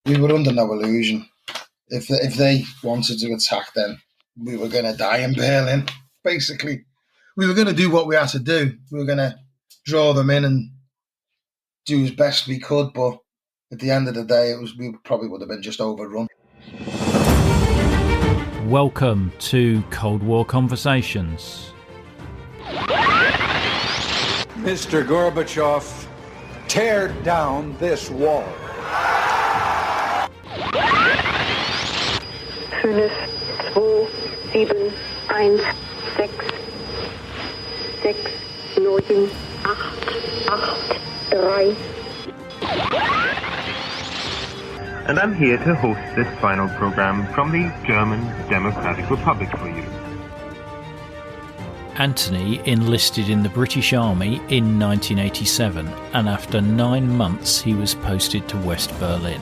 we were under no illusion. If they wanted to attack, then we were going to die in Berlin. Basically, we were going to do what we had to do. We were going to draw them in and do as best we could. But at the end of the day, we probably would have been just overrun. Welcome to Cold War Conversations. Mr. Gorbachev, tear down this wall. 5, 2, 7, 1, 6, 6, 9, 8, 8, 3. And I'm here to host this final program from the German Democratic Republic for you. Anthony enlisted in the British Army in 1987, and after 9 months he was posted to West Berlin.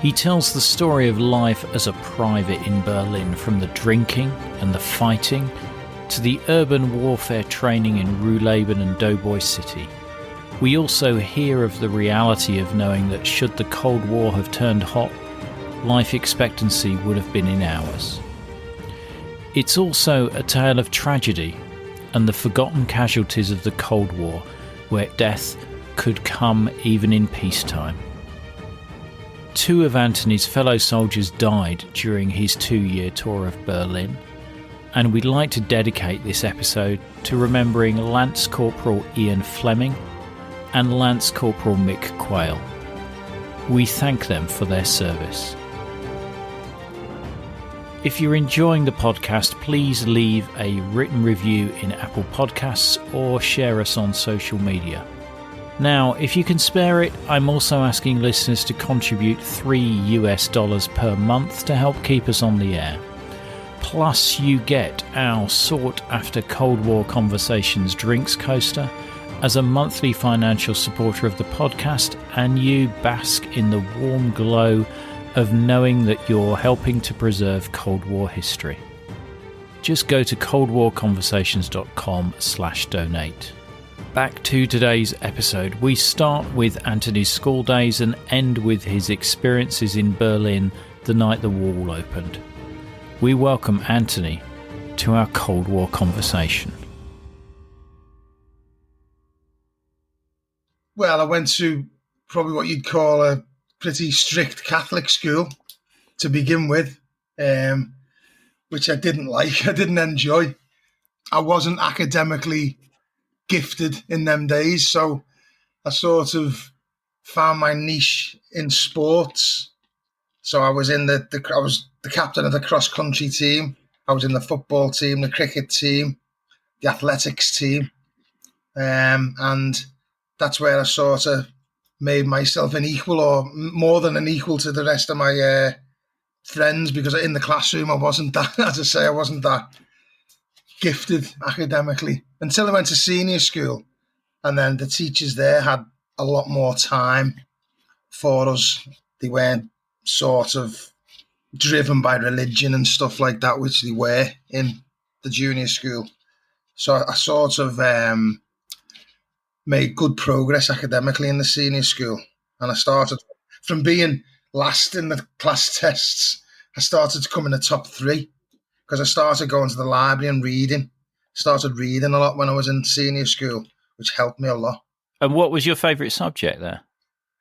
He tells the story of life as a private in Berlin, from the drinking and the fighting to the urban warfare training in Ruhleben Dough Boy City. We also hear of the reality of knowing that should the Cold War have turned hot, life expectancy would have been in hours. It's also a tale of tragedy and the forgotten casualties of the Cold War, where death could come even in peacetime. 2 of Anthony's fellow soldiers died during his 2-year tour of Berlin, and we'd like to dedicate this episode to remembering Lance-Corporal Fleming and Lance-Corporal Mick Quayle. We thank them for their service. If you're enjoying the podcast, please leave a written review in Apple Podcasts or share us on social media. Now, if you can spare it, I'm also asking listeners to contribute $3 per month to help keep us on the air. Plus, you get our sought-after Cold War Conversations drinks coaster as a monthly financial supporter of the podcast, and you bask in the warm glow of knowing that you're helping to preserve Cold War history. Just go to coldwarconversations.com/donate. Back to today's episode. We start with Anthony's school days and end with his experiences in Berlin the night the wall opened. We welcome Anthony to our Cold War conversation. Well, I went to probably what you'd call a pretty strict Catholic school to begin with, which I didn't like. I didn't enjoy. I wasn't academically gifted in them days, so I sort of found my niche in sports. So I was in I was the captain of the cross country team. I was in the football team, the cricket team, the athletics team, and that's where I sort of made myself an equal, or more than an equal, to the rest of my friends, because in the classroom I wasn't that, as I say, I wasn't that gifted academically until I went to senior school, and then the teachers there had a lot more time for us. They weren't sort of driven by religion and stuff like that, which they were in the junior school. So I sort of made good progress academically in the senior school, and I started from being last in the class tests. I started to come in the top 3 because I started going to the library and reading. Started reading a lot when I was in senior school, which helped me a lot. And what was your favourite subject there?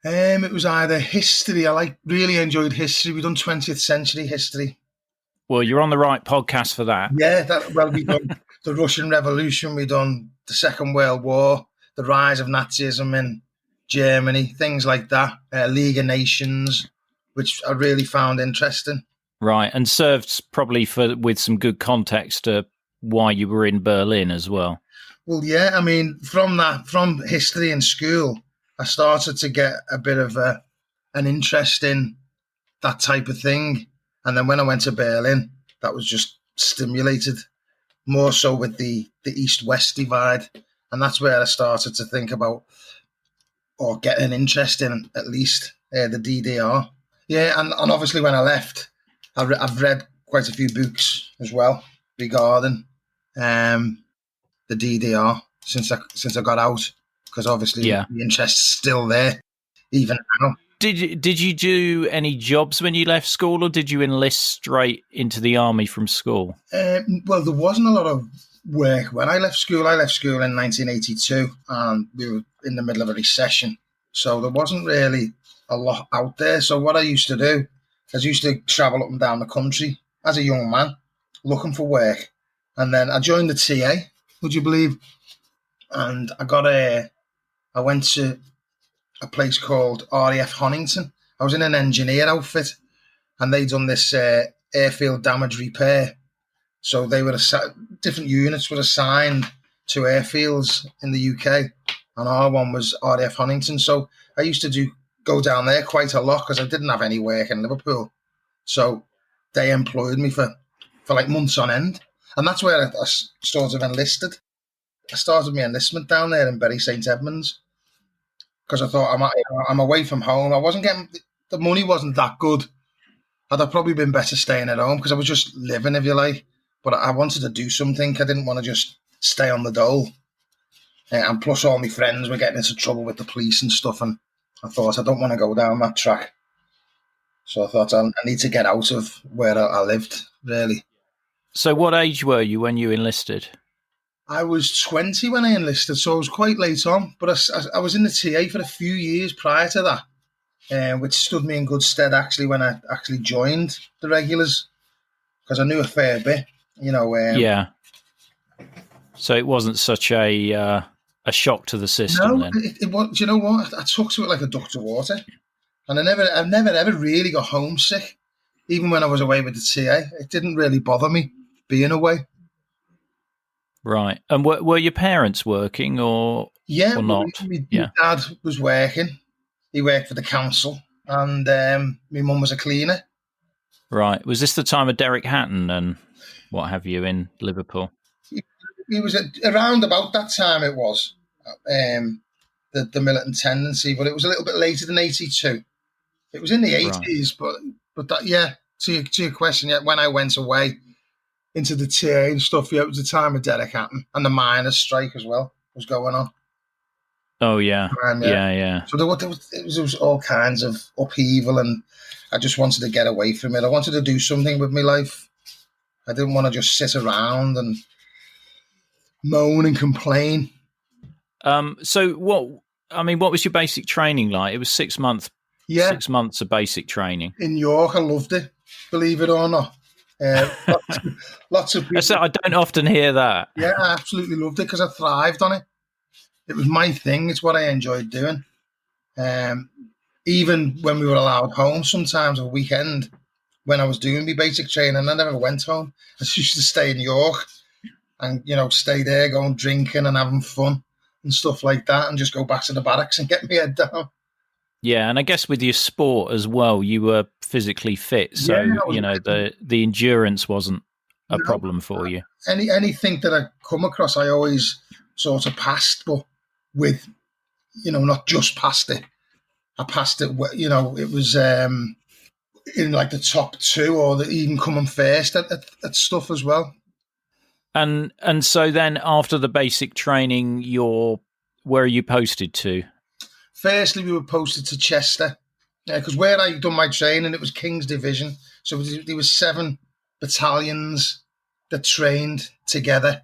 It was either history. I really enjoyed history. We've done 20th century history. Well, you're on the right podcast for that. Yeah, we've done the Russian Revolution. We've done the Second World War, the rise of Nazism in Germany, things like that. League of Nations, which I really found interesting. Right, and served probably with some good context to why you were in Berlin as well. Well, yeah, I mean, from history in school, I started to get a bit of an interest in that type of thing. And then when I went to Berlin, that was just stimulated more so with the East-West divide. And that's where I started to think about, or get an interest in, at least, the DDR. Yeah, and obviously when I left, I've read quite a few books as well regarding the DDR since I got out, because obviously the interest's still there, even now. did you do any jobs when you left school, or did you enlist straight into the army from school? Well, there wasn't a lot of work when I left school. I left school in 1982, and we were in the middle of a recession, so there wasn't really a lot out there. So what I used to do is used to travel up and down the country as a young man, looking for work, and then I joined the TA. Would you believe? And I went to a place called RAF Honington. I was in an engineer outfit, and they'd done this airfield damage repair. So they were different units were assigned to airfields in the UK, and our one was RAF Honington. So I used to go down there quite a lot because I didn't have any work in Liverpool. So they employed me for like months on end, and that's where I sort of enlisted. I started my enlistment down there in Bury St Edmunds because I thought I'm away from home. I wasn't getting the money wasn't that good. I'd have probably been better staying at home because I was just living, if you like. But I wanted to do something. I didn't want to just stay on the dole. And plus, all my friends were getting into trouble with the police and stuff. And I thought, I don't want to go down that track. So I thought, I need to get out of where I lived, really. So what age were you when you enlisted? I was 20 when I enlisted, so I was quite late on. But I was in the TA for a few years prior to that, which stood me in good stead, actually, when I actually joined the regulars. Because I knew a fair bit, you know. Yeah. So it wasn't such a shock to the system. No, then. It was. Do you know what? I took to it like a duck to water, and I've never ever really got homesick, even when I was away with the TA. It didn't really bother me being away. Right. And were your parents working or not? My dad was working. He worked for the council, and my mum was a cleaner. Right. Was this the time of Derek Hatton and what have you in Liverpool? He was around about that time. It was the militant tendency, but it was a little bit later than 82. It was in the 80s, right. but that, yeah. To your question, yeah, when I went away into the TA and stuff, yeah, it was the time of Derek Hatton and the miners' strike as well was going on. Oh yeah, yeah. So there was all kinds of upheaval, and I just wanted to get away from it. I wanted to do something with my life. I didn't want to just sit around and moan and complain. So what was your basic training like? It was 6 months. Yeah, 6 months of basic training in York. I loved it, believe it or not. Lots of people. I don't often hear that. Yeah, I absolutely loved it because I thrived on it. It was my thing. It's what I enjoyed doing. Even when we were allowed home, sometimes a weekend when I was doing my basic training, I never went home. I used to stay in York and, stay there, going drinking and having fun and stuff like that, and just go back to the barracks and get my head down. Yeah, and I guess with your sport as well, you were physically fit, so the endurance wasn't a problem for you. Anything that I come across, I always sort of passed, but with, not just passed it. I passed it, it was in like the top two or even coming first at stuff as well. And so then after the basic training, where are you posted to? Firstly, we were posted to Chester because where I done my training, it was King's Division. So there was 7 battalions that trained together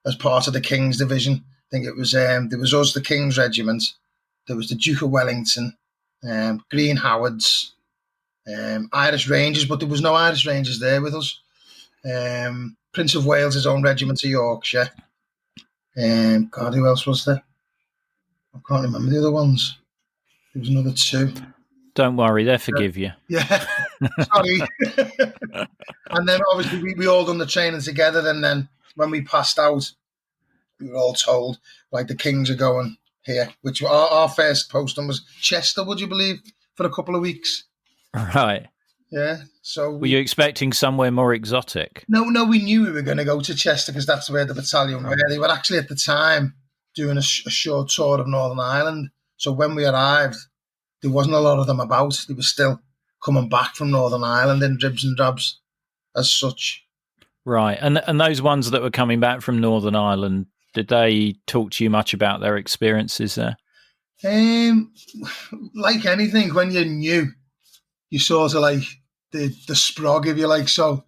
as part of the King's Division. I think it was there was us, the King's Regiment. There was the Duke of Wellington, Green Howards, Irish Rangers, but there was no Irish Rangers there with us. Prince of Wales' own regiment of Yorkshire. God, who else was there? I can't remember the other ones. There was another 2. Don't worry, they'll forgive you. Yeah, sorry. And then obviously we all done the training together, and then when we passed out, we were all told, like, the Kings are going here, which our first posting was Chester, would you believe, for a couple of weeks. Right. Yeah. So were you expecting somewhere more exotic? No, we knew we were going to go to Chester because that's where the battalion were. They were actually at the time doing a short tour of Northern Ireland. So when we arrived, there wasn't a lot of them about. They were still coming back from Northern Ireland in dribs and drabs as such. Right. And those ones that were coming back from Northern Ireland, did they talk to you much about their experiences there? Like anything, when you're new, you sort of like the sprog, if you like. So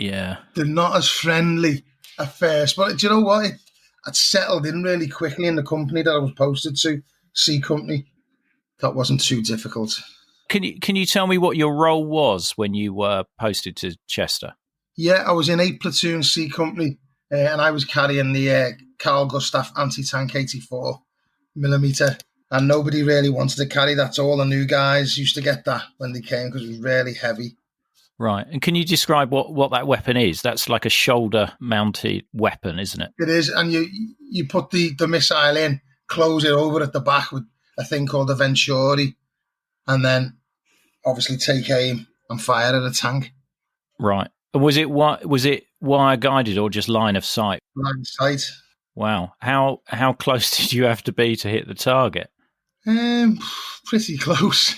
Yeah. they're not as friendly at first. But do you know what? I'd settled in really quickly in the company that I was posted to, C Company. That wasn't too difficult. Can you tell me what your role was when you were posted to Chester? Yeah, I was in 8 Platoon C Company, and I was carrying the Carl Gustaf anti-tank 84mm. And nobody really wanted to carry that. So all the new guys used to get that when they came because it was really heavy. Right. And can you describe what that weapon is? That's like a shoulder-mounted weapon, isn't it? It is, and you put the missile in, close it over at the back with a thing called a Venturi, and then obviously take aim and fire at a tank. Right. Was it wire guided or just line of sight? Line of sight. Wow. How close did you have to be to hit the target? Pretty close.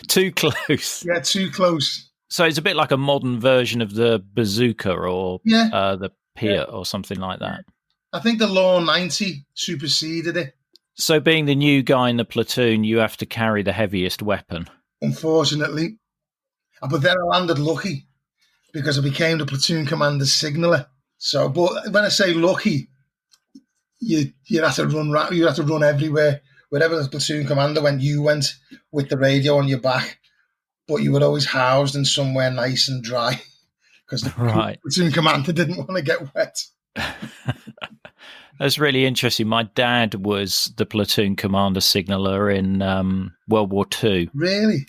Too close. Yeah, too close. So it's a bit like a modern version of the bazooka or the Piat or something like that. I think the Law 90 superseded it. So being the new guy in the platoon, you have to carry the heaviest weapon. Unfortunately. But then I landed lucky because I became the platoon commander's signaller. So, but when I say lucky, you had to run. You had to run everywhere. Wherever the platoon commander went, you went with the radio on your back. But you were always housed in somewhere nice and dry because the platoon commander didn't want to get wet. That's really interesting. My dad was the platoon commander signaller in World War II. Really?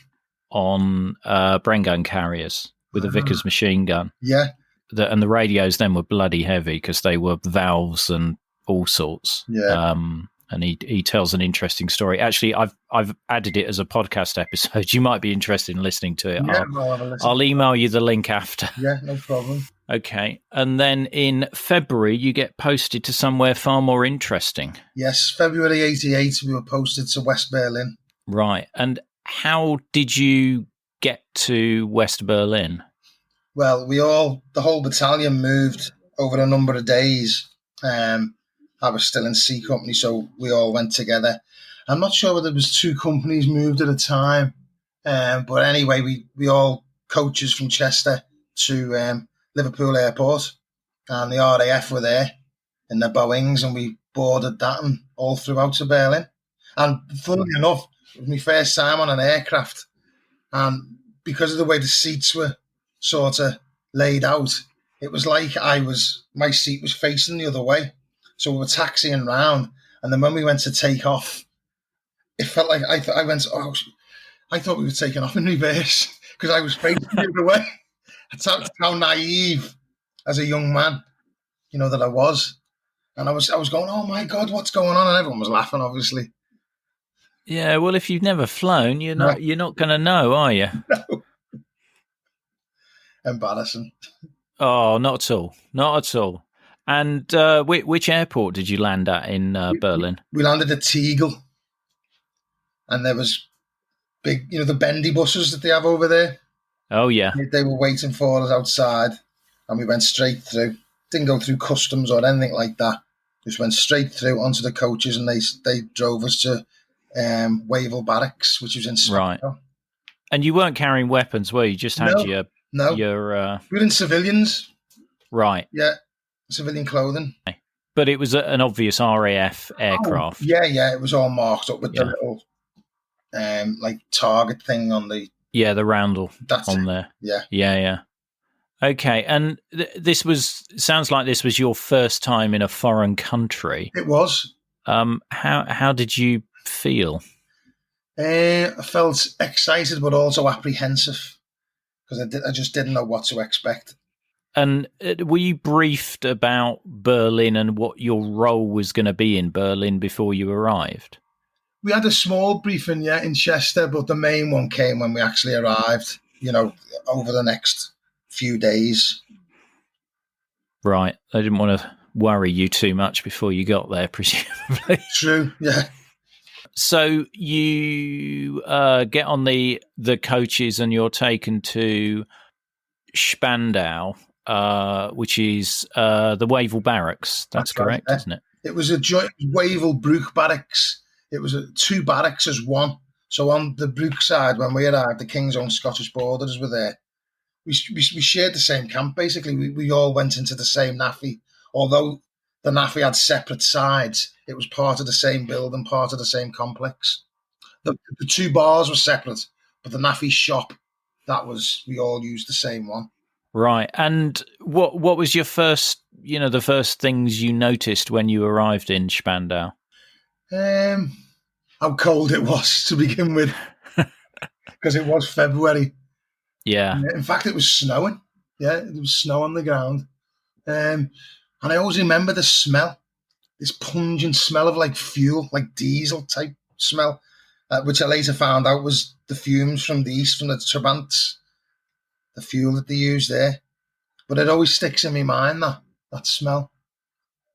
On Bren gun carriers with a Vickers machine gun. Yeah. And the radios then were bloody heavy because they were valves and all sorts. Yeah. And he tells an interesting story. Actually, I've added it as a podcast episode. You might be interested in listening to it. Yeah, I'll email you the link after. Yeah, no problem. Okay. And then in February, you get posted to somewhere far more interesting. Yes, February 88, we were posted to West Berlin. Right. And how did you get to West Berlin? Well, the whole battalion moved over a number of days. I was still in C Company, so we all went together. I'm not sure whether it was 2 companies moved at a time. But anyway, we all coaches from Chester to Liverpool Airport, and the RAF were there in their Boeings, and we boarded that and all throughout to Berlin. And funnily enough, it was my first time on an aircraft, and because of the way the seats were sort of laid out, it was like my seat was facing the other way. So we were taxiing round, and then when we went to take off, it felt like I thought we were taking off in reverse because I was facing the other way. That's how naive as a young man, that I was. And I was going, oh my God, what's going on? And everyone was laughing, obviously. Yeah, well, if you've never flown, you're not going to know, are you? No. Embarrassing. Oh, not at all. Not at all. And which airport did you land at in Berlin? We landed at Tegel. And there was big, the bendy buses that they have over there. Oh, yeah. They were waiting for us outside, and we went straight through. Didn't go through customs or anything like that. Just went straight through onto the coaches, and they drove us to Wavell Barracks, which was in Spandau. Right. And you weren't carrying weapons, were you? Just had your... We were in civilians. Right. Yeah, civilian clothing. But it was an obvious RAF aircraft. Oh, yeah, it was all marked up with the little target thing on the... Yeah, the roundel That's on it. there. Yeah. Okay, and sounds like this was your first time in a foreign country. It was. How did you feel? I felt excited, but also apprehensive because I just didn't know what to expect. And were you briefed about Berlin and what your role was going to be in Berlin before you arrived? We had a small briefing, in Chester, but the main one came when we actually arrived, over the next few days. Right. They didn't want to worry you too much before you got there, presumably. True, yeah. So you get on the coaches and you're taken to Spandau, which is the Wavell Barracks. That's correct, right, isn't it? It was a joint Wavell Brook Barracks It was two barracks as one. So on the Brook side, when we arrived, the King's Own Scottish Borders were there. We shared the same camp, basically. We all went into the same NAFI. Although the NAFI had separate sides, it was part of the same building, part of the same complex. The two bars were separate, but the NAFI shop, we all used the same one. Right. And what was your first, the first things you noticed when you arrived in Spandau? How cold it was to begin with, because it was February. Yeah. In fact, it was snowing. Yeah, there was snow on the ground. And I always remember the smell, this pungent smell of like fuel, like diesel type smell, which I later found out was the fumes from the east, from the Trabants, the fuel that they use there. But it always sticks in my mind, that smell.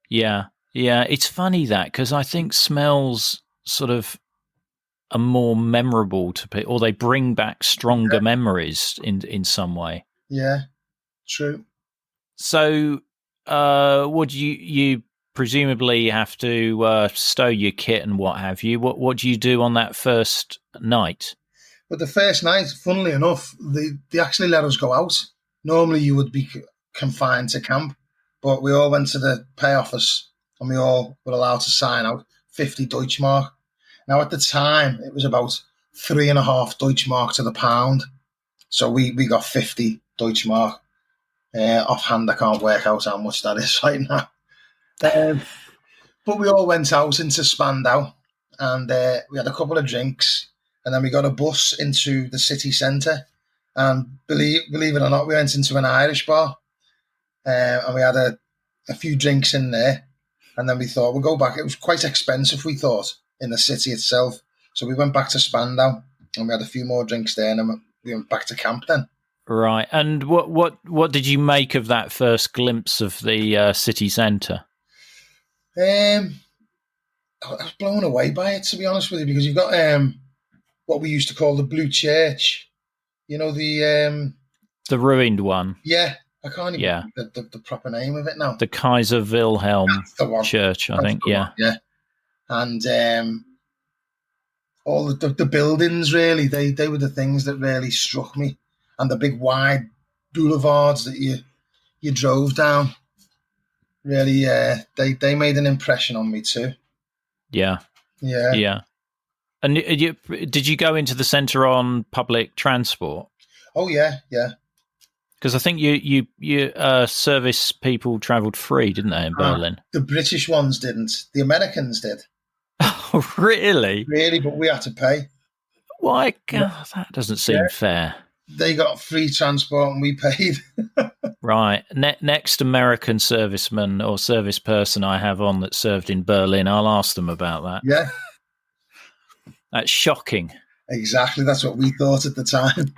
Yeah. Yeah. It's funny that, because I think smells sort of are more memorable to people, or they bring back stronger memories in some way. Yeah, true. So, would you presumably have to stow your kit and what have you? What do you do on that first night? But the first night, funnily enough, they actually let us go out. Normally, you would be confined to camp, but we all went to the pay office and we all were allowed to sign out 50 Deutschmark. Now, at the time, it was about 3.5 Deutschmark to the pound. So we got 50 Deutschmark. Offhand, I can't work out how much that is right now. But we all went out into Spandau and we had a couple of drinks, and then we got a bus into the city centre. And believe it or not, we went into an Irish bar and we had a few drinks in there. And then we thought, we'll go back. It was quite expensive, we thought, in the city itself. So we went back to Spandau and we had a few more drinks there, and then we went back to camp then. Right. And what did you make of that first glimpse of the city centre? I was blown away by it, to be honest with you, because you've got what we used to call the Blue Church. The ruined one. Yeah, I can't even remember the proper name of it now. The Kaiser Wilhelm Church, I think. Yeah. Yeah. And all the buildings, really, they were the things that really struck me. And the big wide boulevards that you drove down, really, they made an impression on me too. Yeah. Yeah. Yeah. And did you go into the centre on public transport? Oh, yeah, yeah. Because I think you service people travelled free, didn't they, in Berlin? The British ones didn't. The Americans did. Oh, really? Really, but we had to pay. Why? God, that doesn't seem fair. They got free transport and we paid. Right. Next American serviceman or service person I have on that served in Berlin, I'll ask them about that. Yeah. That's shocking. Exactly. That's what we thought at the time.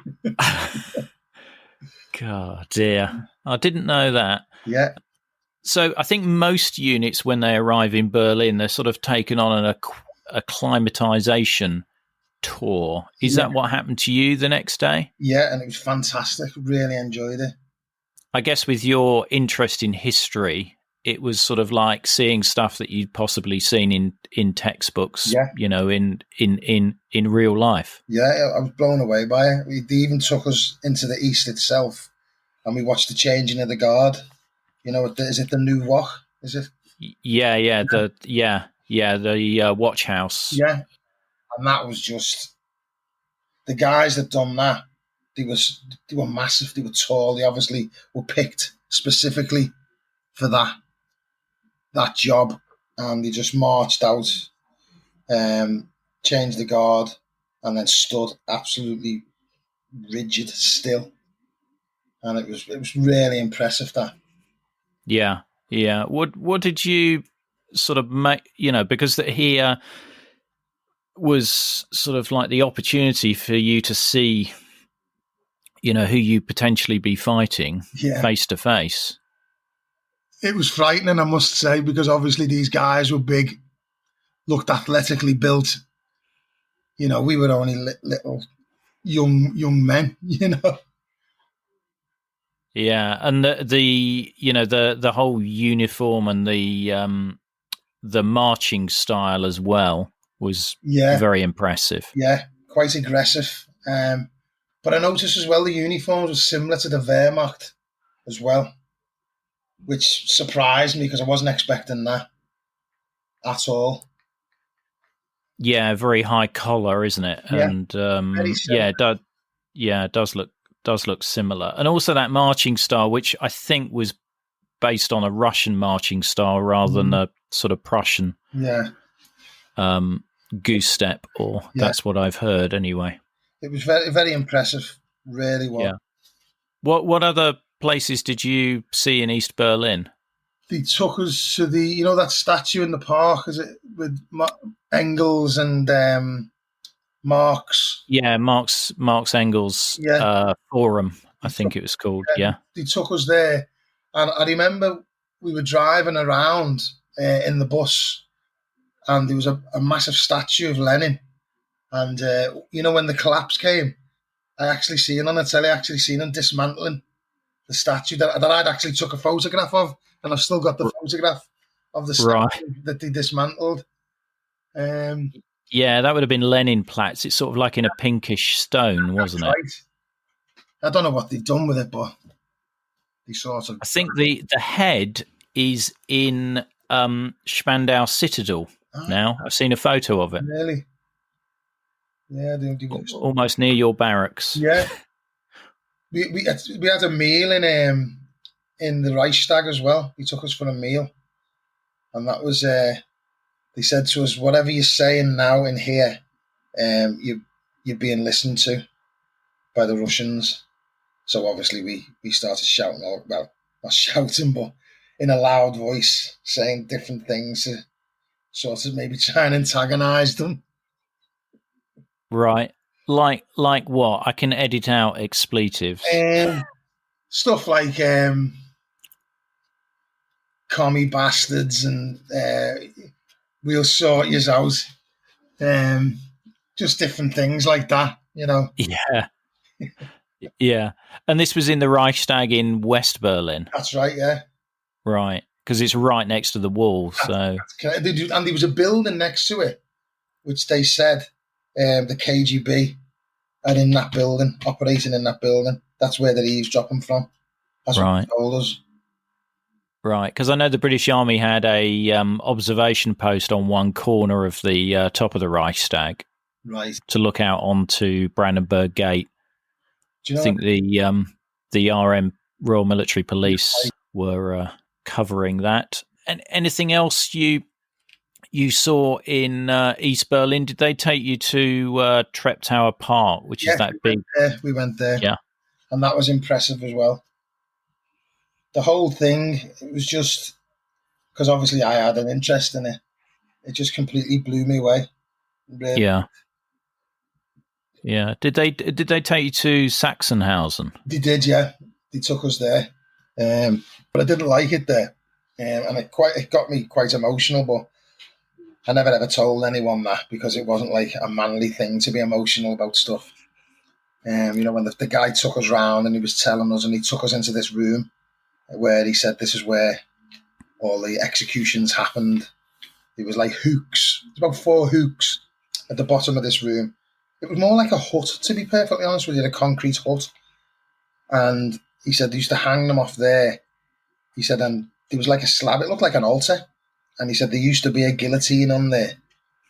God, dear. I didn't know that. Yeah. So I think most units, when they arrive in Berlin, they're sort of taken on an acclimatization tour. Is that what happened to you the next day? Yeah, and it was fantastic. Really enjoyed it. I guess with your interest in history, it was sort of like seeing stuff that you'd possibly seen in textbooks, in real life. Yeah, I was blown away by it. They even took us into the East itself, and we watched the changing of the guard. Is it the New Wach? Is it? The watch house. Yeah, and that was just the guys that done that. They were massive. They were tall. They obviously were picked specifically for that job, and they just marched out, changed the guard, and then stood absolutely rigid still, and it was really impressive. That. Yeah. What did you sort of make? Because here was sort of like the opportunity for you to see, who you potentially be fighting face to face. It was frightening, I must say, because obviously these guys were big, looked athletically built. We were only little young men, Yeah, and the whole uniform and the marching style as well. was Yeah, very impressive. yeah, quite aggressive. But I noticed as well the uniforms were similar to the Wehrmacht as well, which surprised me because I wasn't expecting that at all. Yeah, very high collar, isn't it? Yeah, And very similar. it does look similar. And also that marching style, which I think was based on a Russian marching style rather than a sort of Prussian Yeah, goose step, or yeah. that's what I've heard anyway. It was very, very impressive. Really was. Yeah. What other places did you see in East Berlin? They took us to that statue in the park, is it, with Engels and Marx? Yeah, Marx Engels Forum, I think it was called. Yeah. They took us there, and I remember we were driving around in the bus, and there was a massive statue of Lenin. And when the collapse came, I actually seen on the telly, him dismantling the statue that I'd actually took a photograph of, and I've still got the photograph of the statue that they dismantled. Yeah, that would have been Leninplatz. It's sort of like in a pinkish stone, wasn't it? Right. I don't know what they've done with it, but they sort of. I think the head is in Spandau Citadel now. I've seen a photo of it. Really? Yeah, almost near your barracks. Yeah. We had a meal in the Reichstag as well. He took us for a meal, and that was they said to us, whatever you're saying now in here, you're being listened to by the Russians. So obviously we started shouting, well, not shouting, but in a loud voice, saying different things to sort of maybe try and antagonize them. Right. Like what? I can edit out expletives. Stuff like commie bastards and we'll sort yous out. Just different things like that, Yeah. Yeah. And this was in the Reichstag in West Berlin. That's right, yeah. Right. Because it's right next to the wall. And there was a building next to it, which they said the KGB are in that building, operating in that building. That's where they're eavesdropping from. That's what they told us. Right, because I know the British Army had a observation post on one corner of the top of the Reichstag, right, to look out onto Brandenburg Gate. I think the RM Royal Military Police were covering that. And anything else you saw in East Berlin? Did they take you to Treptower Park, which is that big? We went there. Yeah, and that was impressive as well. The whole thing, it was just because obviously I had an interest in it. It just completely blew me away. Really. Yeah. Yeah. Did they take you to Sachsenhausen? They did, yeah. They took us there, but I didn't like it there, and it got me quite emotional. But I never ever told anyone that because it wasn't like a manly thing to be emotional about stuff. When the guy took us round and he was telling us, and he took us into this room where he said this is where all the executions happened. It was like hooks. There's about 4 hooks at the bottom of this room. It was more like a hut, to be perfectly honest with you, a concrete hut. And he said they used to hang them off there. He said, and there was like a slab. It looked like an altar. And he said there used to be a guillotine on there.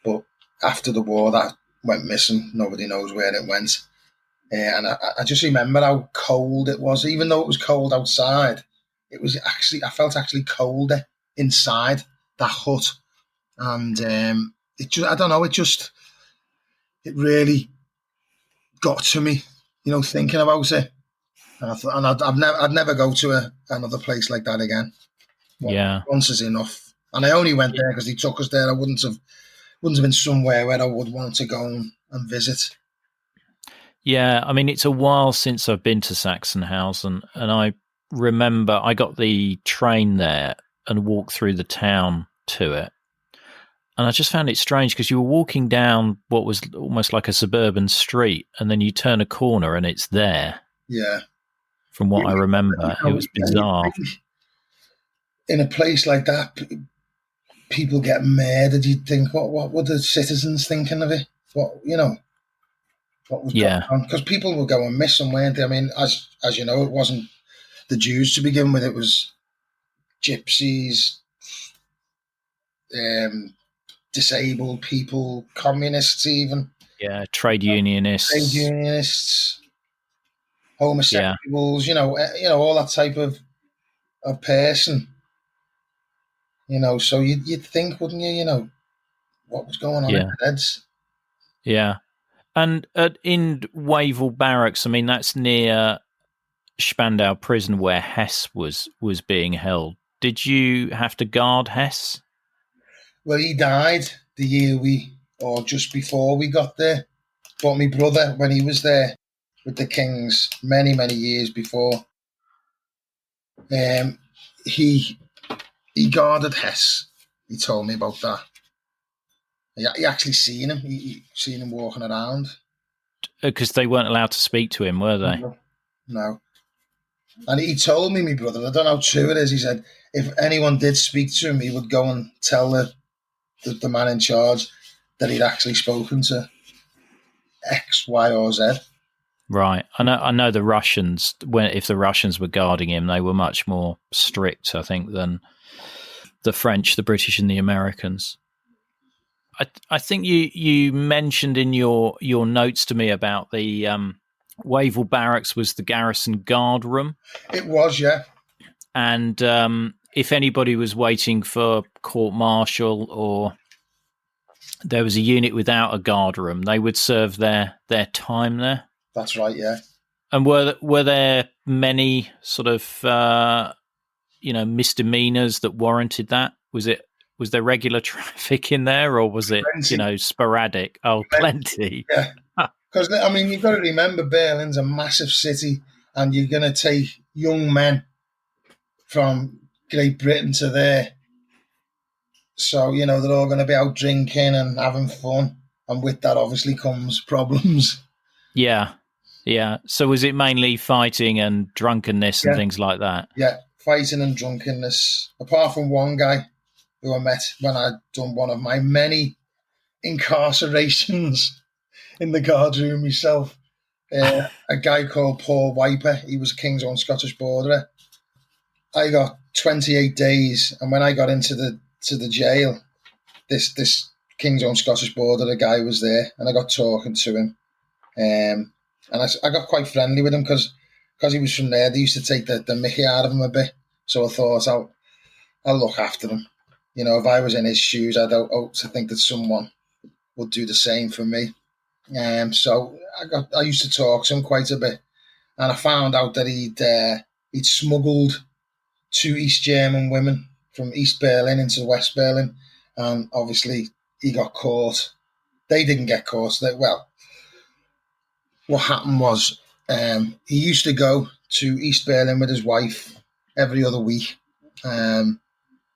But after the war, that went missing. Nobody knows where it went. And I just remember how cold it was. Even though it was cold outside, it was I felt actually colder inside that hut. And I don't know, it really got to me, thinking about it. And I'd never go to another place like that again. Once is enough. And I only went there because they took us there. I wouldn't have been somewhere where I would want to go and visit. Yeah, I mean, it's a while since I've been to Sachsenhausen, and I remember I got the train there and walked through the town to it. And I just found it strange because you were walking down what was almost like a suburban street, and then you turn a corner and it's there. Yeah. From what I remember, it was bizarre. In a place like that, people getting murdered, you'd think, what were the citizens thinking of it? What was going on? Because people were going missing, weren't they? I mean, as you know, it wasn't the Jews to begin with. It was gypsies, disabled people, communists even. Yeah, trade unionists. Homosexuals, all that type of person. So you'd think, wouldn't you, what was going on in their heads? Yeah. And in Wavell Barracks, I mean, that's near Spandau Prison where Hess was being held. Did you have to guard Hess? Well, he died the year or just before we got there. But my brother, when he was there with the Kings many, many years before, he guarded Hess. He told me about that. He actually seen him. He seen him walking around. Because they weren't allowed to speak to him, were they? No. And he told me, my brother, I don't know how true it is, he said if anyone did speak to him, he would go and tell the man in charge that he'd actually spoken to X, Y, or Z. Right. I know the Russians, if the Russians were guarding him, they were much more strict, I think, than the French, the British, and the Americans. I think you mentioned in your notes to me about the Wavell Barracks was the garrison guard room. It was, yeah. And if anybody was waiting for court-martial or there was a unit without a guard room, they would serve their time there. That's right, yeah. And were there many sort of misdemeanors that warranted that? Was there regular traffic in there, or was it plenty. Sporadic? Oh, plenty. Yeah, because I mean you've got to remember Berlin's a massive city, and you're going to take young men from Great Britain to there. So they're all going to be out drinking and having fun, and with that obviously comes problems. Yeah. So was it mainly fighting and drunkenness and things like that? Yeah, fighting and drunkenness. Apart from one guy who I met when I'd done one of my many incarcerations in the guard room myself. A guy called Paul Wiper. He was a King's Own Scottish borderer. I got 28 days, and when I got into the jail, this King's Own Scottish borderer guy was there, and I got talking to him. And I got quite friendly with him because he was from there. They used to take the mickey out of him a bit. So I thought I'll look after him. If I was in his shoes, I'd hope to think that someone would do the same for me. So I used to talk to him quite a bit, and I found out that he'd smuggled 2 East German women from East Berlin into West Berlin, and obviously he got caught. They didn't get caught. What happened was he used to go to East Berlin with his wife every other week.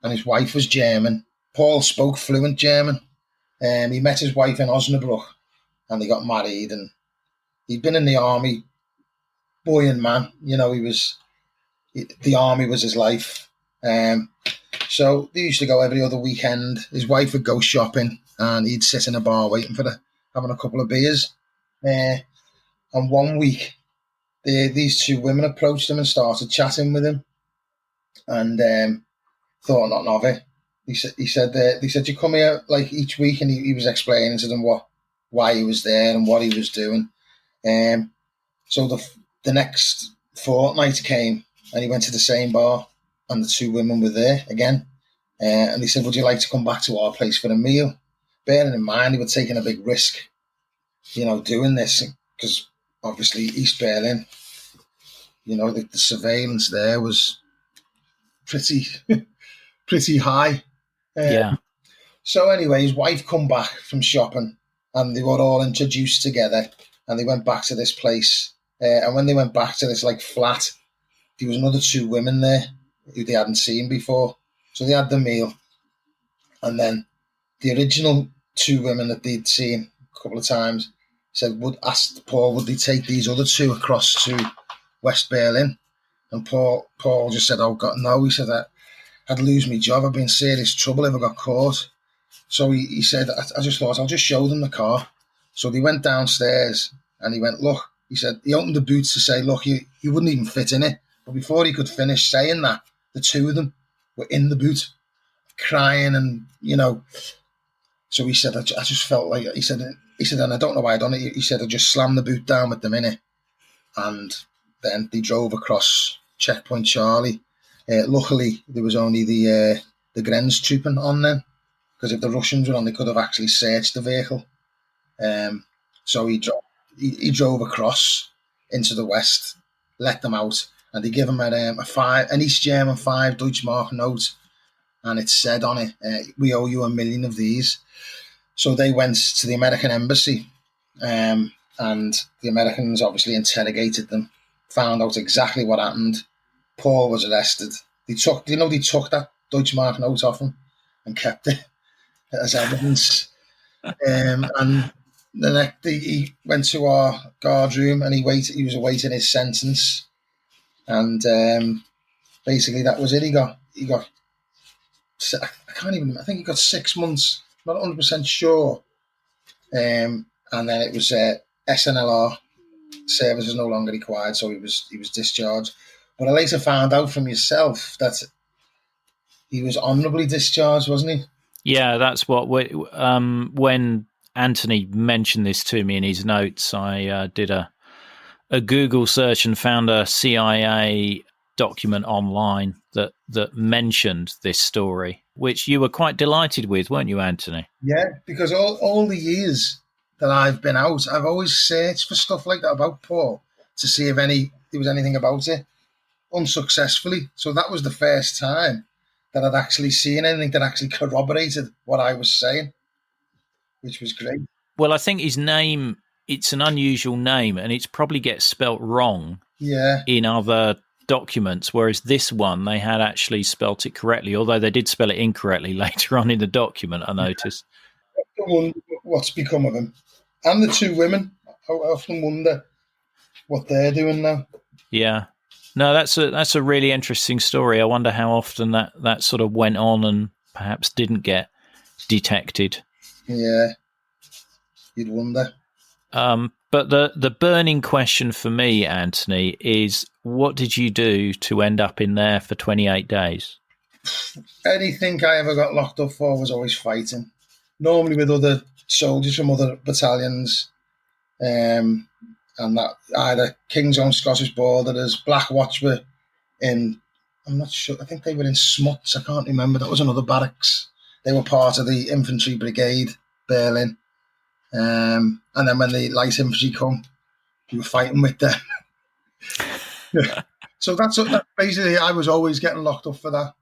And his wife was German. Paul spoke fluent German. He met his wife in Osnabrück, and they got married. And he'd been in the army, boy and man. The army was his life. So they used to go every other weekend. His wife would go shopping, and he'd sit in a bar waiting for having a couple of beers. And one week, these 2 women approached him and started chatting with him, and thought nothing of it. They said you come here like each week, and he was explaining to them why he was there and what he was doing. So the next fortnight came, and he went to the same bar, and the 2 women were there again. And they said, "Would you like to come back to our place for a meal?" Bearing in mind, they were taking a big risk, doing this, because obviously East Berlin, the surveillance there was pretty high. So anyway, his wife come back from shopping, and they were all introduced together, and they went back to this place. And when they went back to this flat, there was another 2 women there who they hadn't seen before. So they had the meal, and then the original 2 women that they'd seen a couple of times asked Paul, would they take these other 2 across to West Berlin? And Paul just said, "Oh God, no." He said that I'd lose my job. I'd be in serious trouble if I got caught. So he said, I just thought, I'll just show them the car. So they went downstairs and he went, look, he said, he opened the boot to say, look, you wouldn't even fit in it. But before he could finish saying that, the two of them were in the boot, crying and, So he said, I just felt like, he said, and I don't know why I done it. He said, I just slammed the boot down with them in it. And then they drove across Checkpoint Charlie. Luckily, there was only the Grens trooping on then, because if the Russians were on, they could have actually searched the vehicle. So he drove across into the west, let them out, and they give him an East German 5 Deutschmark note, and it said on it, we owe you 1 million of these. So they went to the American embassy, and the Americans obviously interrogated them, found out exactly what happened. Paul was arrested. They took that Deutschmark note off him and kept it as evidence. And the next day he went to our guard room and he was awaiting his sentence. And basically that was it. He got I think he got 6 months, not 100% sure. And then it was SNLR, service is no longer required, so he was discharged. But I later found out from yourself that he was honourably discharged, wasn't he? Yeah, that's what when Anthony mentioned this to me in his notes, I did a Google search and found a CIA document online that mentioned this story, which you were quite delighted with, weren't you, Anthony? Yeah, because all the years that I've been out, I've always searched for stuff like that about Paul to see if there was anything about it, unsuccessfully. So that was the first time that I'd actually seen anything that actually corroborated what I was saying, which was great. Well, I think his name, it's an unusual name, and it probably gets spelt wrong in other documents, whereas this one, they had actually spelt it correctly, although they did spell it incorrectly later on in the document, I noticed. I wonder what's become of him. And the two women, I often wonder what they're doing now. Yeah. No, that's a really interesting story. I wonder how often that sort of went on and perhaps didn't get detected. Yeah, you'd wonder. But the burning question for me, Anthony, is what did you do to end up in there for 28 days? Anything I ever got locked up for was always fighting. Normally with other soldiers from other battalions. And that either King's Own Scottish Borderers, Black Watch were in, I'm not sure, I think they were in Smuts, I can't remember, that was another barracks. They were part of the Infantry Brigade, Berlin. And then when the light infantry come, we were fighting with them. So that's basically, I was always getting locked up for that.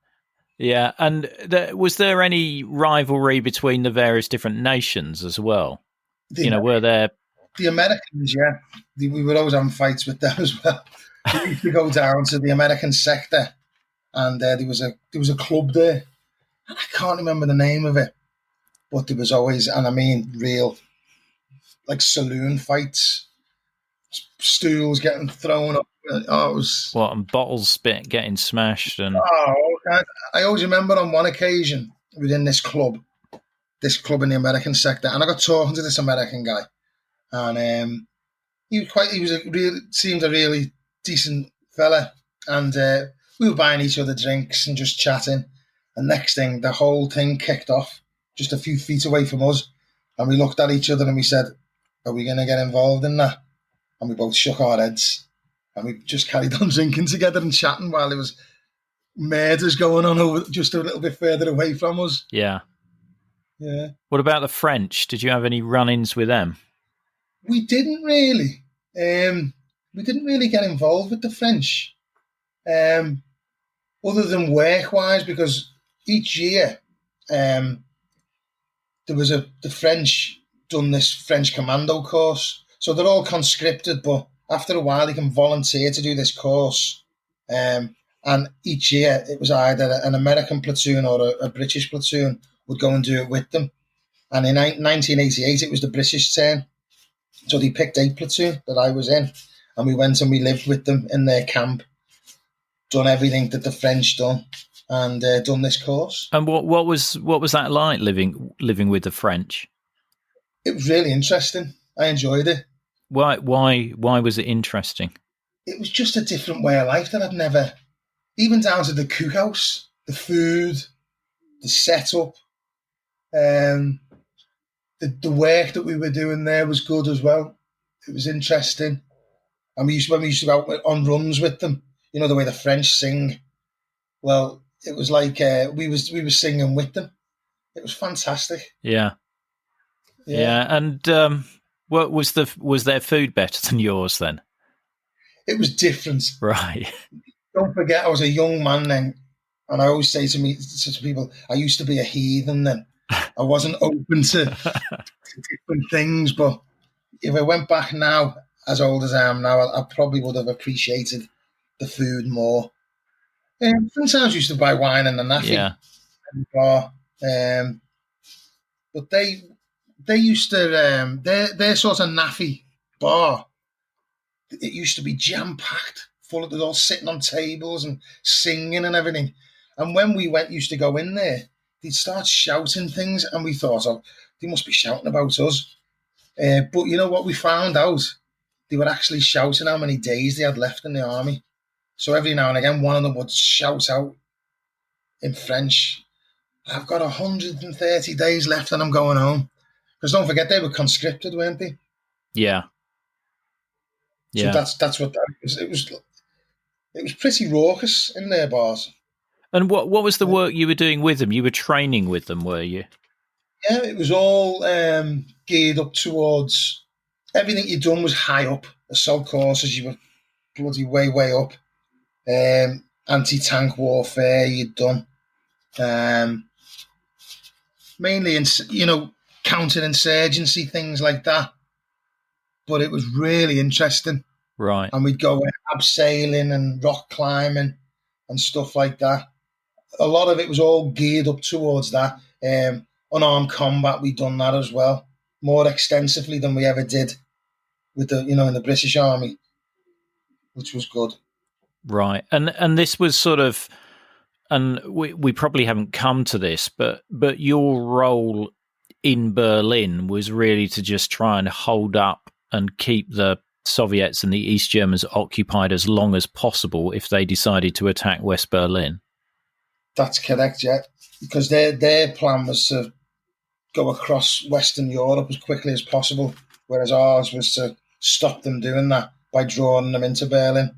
Yeah, and was there any rivalry between the various different nations as well? Were there... The Americans, yeah. We were always having fights with them as well. We used to go down to the American sector, and there was a club there. And I can't remember the name of it, but there was always, and I mean real, like saloon fights, stools getting thrown up. Oh, it was... What, and bottles getting smashed? And I always remember on one occasion, within this club in the American sector, and I got talking to this American guy. And seemed a really decent fella, and we were buying each other drinks and just chatting. And next thing, the whole thing kicked off just a few feet away from us, and we looked at each other and we said, "Are we going to get involved in that?" And we both shook our heads, and we just carried on drinking together and chatting while there was murders going on over just a little bit further away from us. Yeah. What about the French? Did you have any run-ins with them? We didn't really. We didn't really get involved with the French, other than work-wise, because each year there was the French done this French commando course. So they're all conscripted, but after a while they can volunteer to do this course. And each year it was either an American platoon or a British platoon would go and do it with them. And in 1988 it was the British turn. So they picked a platoon that I was in, and we went and we lived with them in their camp, done everything that the French done. and done this course. And what was that like living with the French? It was really interesting. I enjoyed it. Why was it interesting? It was just a different way of life that I'd never, even down to the cookhouse, the food, the setup, the work that we were doing there was good as well. It was interesting. And when we used to go out on runs with them, you know, the way the French sing. Well, it was like we were singing with them. It was fantastic. Yeah. And what was their food better than yours then? It was different. Right. Don't forget, I was a young man then, and I always say to people, I used to be a heathen then. I wasn't open to different things, but if I went back now, as old as I am now, I probably would have appreciated the food more. Sometimes I used to buy wine in the naffy in the bar, but they used to their sort of naffy bar. It used to be jam packed, full of, they're all sitting on tables and singing and everything. And when we used to go in there, they'd start shouting things, and we thought, oh, they must be shouting about us. But you know what we found out? They were actually shouting how many days they had left in the army. So every now and again, one of them would shout out in French, I've got 130 days left and I'm going home. Because don't forget, they were conscripted, weren't they? Yeah. So that's what that was. It was pretty raucous in their bars. And what was the work you were doing with them? You were training with them, were you? Yeah, it was all geared up towards, everything you'd done was high up. Assault courses, you were bloody way up. Anti-tank warfare you'd done. Mainly, counterinsurgency, things like that. But it was really interesting. Right. And we'd go abseiling and rock climbing and stuff like that. A lot of it was all geared up towards that. Unarmed combat, we'd done that as well, more extensively than we ever did with in the British Army, which was good. Right. And this was sort of, and we probably haven't come to this, but your role in Berlin was really to just try and hold up and keep the Soviets and the East Germans occupied as long as possible if they decided to attack West Berlin. That's correct, yeah. Because their plan was to go across Western Europe as quickly as possible, whereas ours was to stop them doing that by drawing them into Berlin.